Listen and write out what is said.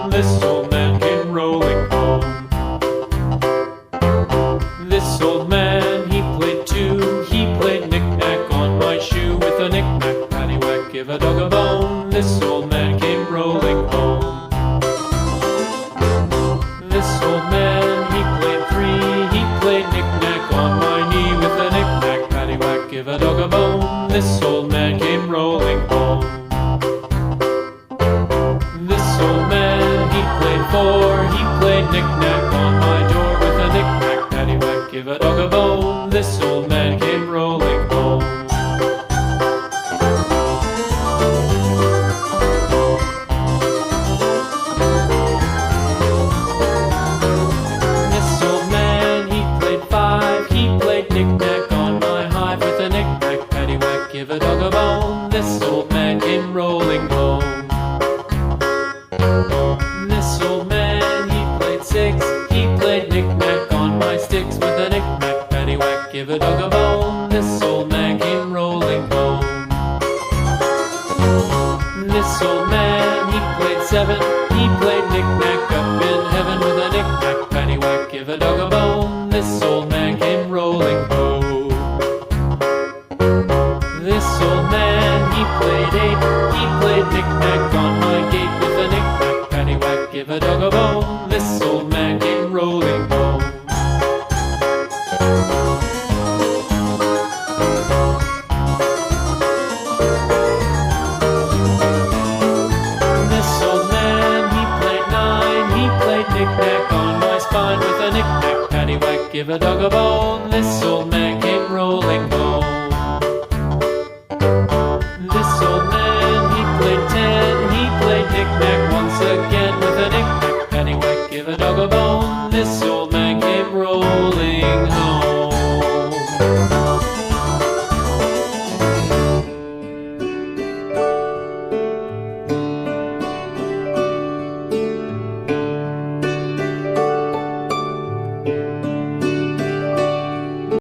bone. This old man came rolling home. This old man, he played too. He played knick-knack on my shoe. With a knick-knack, paddywhack, give a dog a bone. This old man came rolling home. This old man, he played three. He played knick-knack on my knee. With a knick-knack, paddywhack, give a dog a bone. This old man came rolling home. This old man, he played four. He played knick-knack on my door. With a knick-knack, paddywhack, give a dog a bone. This old man came rolling home. This old man, he played five. He played knick-knack on my hive. With a knick-knack, paddywhack, give a dog a bone. This old man came rolling home. This old man, he played six. He played knick-knack on my sticks. With a knick-knack, paddywhack, give a dog a bone. This old man came rolling home. This old man, he played seven. He played knick-knack up in heaven. With a knick-knack, paddywhack, give a dog a bone. This old man came rolling home. This old man, he played eight. He played knick-knack on my gate. With a knick-knack, paddywhack, give a dog a bone. This old man came rolling home. This old man, he played nine. He played knick-knack on my spine. With a knick-knack, paddywhack, give a dog a bone. This old man came rolling home.